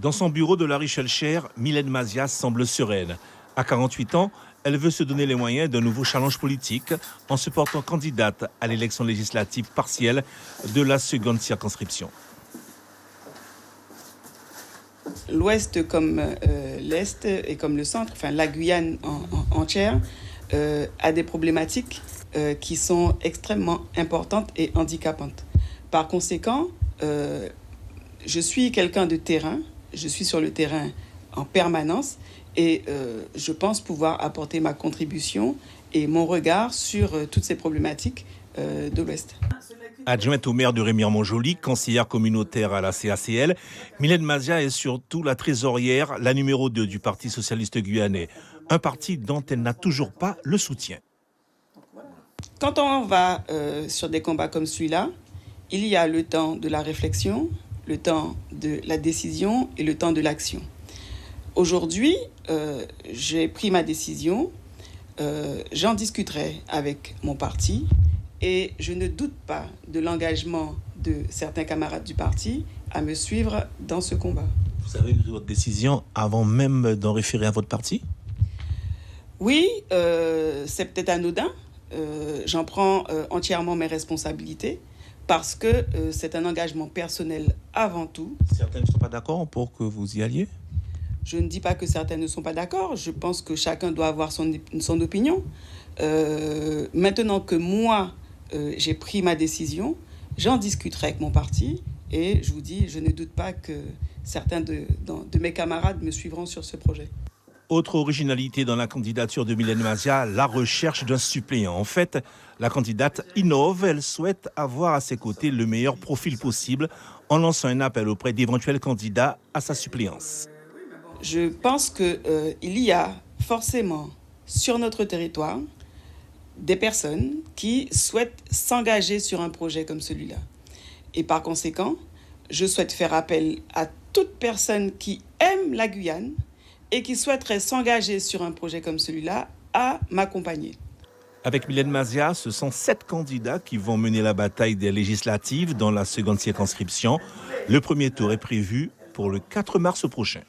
Dans son bureau de la Richelle-Cher, Mylène Mazia semble sereine. À 48 ans, elle veut se donner les moyens d'un nouveau challenge politique en se portant candidate à l'élection législative partielle de la seconde circonscription. L'Ouest comme l'Est et comme le Centre, enfin la Guyane entière, a des problématiques qui sont extrêmement importantes et handicapantes. Par conséquent, je suis quelqu'un de terrain, je suis sur le terrain en permanence et je pense pouvoir apporter ma contribution et mon regard sur toutes ces problématiques de l'Ouest. Adjointe au maire de Remire-Montjoly, conseillère communautaire à la CACL, Mylène Mazia est surtout la trésorière, la numéro 2 du Parti socialiste guyanais, un parti dont elle n'a toujours pas le soutien. Quand on va sur des combats comme celui-là, il y a le temps de la réflexion, le temps de la décision et le temps de l'action. Aujourd'hui, j'ai pris ma décision, j'en discuterai avec mon parti et je ne doute pas de l'engagement de certains camarades du parti à me suivre dans ce combat. Vous avez pris votre décision avant même d'en référer à votre parti ? Oui, c'est peut-être anodin. J'en prends entièrement mes responsabilités parce que c'est un engagement personnel avant tout. Certains ne sont pas d'accord pour que vous y alliez ? Je ne dis pas que certains ne sont pas d'accord. Je pense que chacun doit avoir son opinion. Maintenant que moi, j'ai pris ma décision, j'en discuterai avec mon parti et je vous dis, je ne doute pas que certains de mes camarades me suivront sur ce projet. Autre originalité dans la candidature de Mylène Mazia, la recherche d'un suppléant. En fait, la candidate innove, elle souhaite avoir à ses côtés le meilleur profil possible en lançant un appel auprès d'éventuels candidats à sa suppléance. Je pense qu'il y a forcément sur notre territoire des personnes qui souhaitent s'engager sur un projet comme celui-là. Et par conséquent, je souhaite faire appel à toute personne qui aime la Guyane et qui souhaiterait s'engager sur un projet comme celui-là à m'accompagner. Avec Mylène Mazia, ce sont 7 candidats qui vont mener la bataille des législatives dans la seconde circonscription. Le premier tour est prévu pour le 4 mars prochain.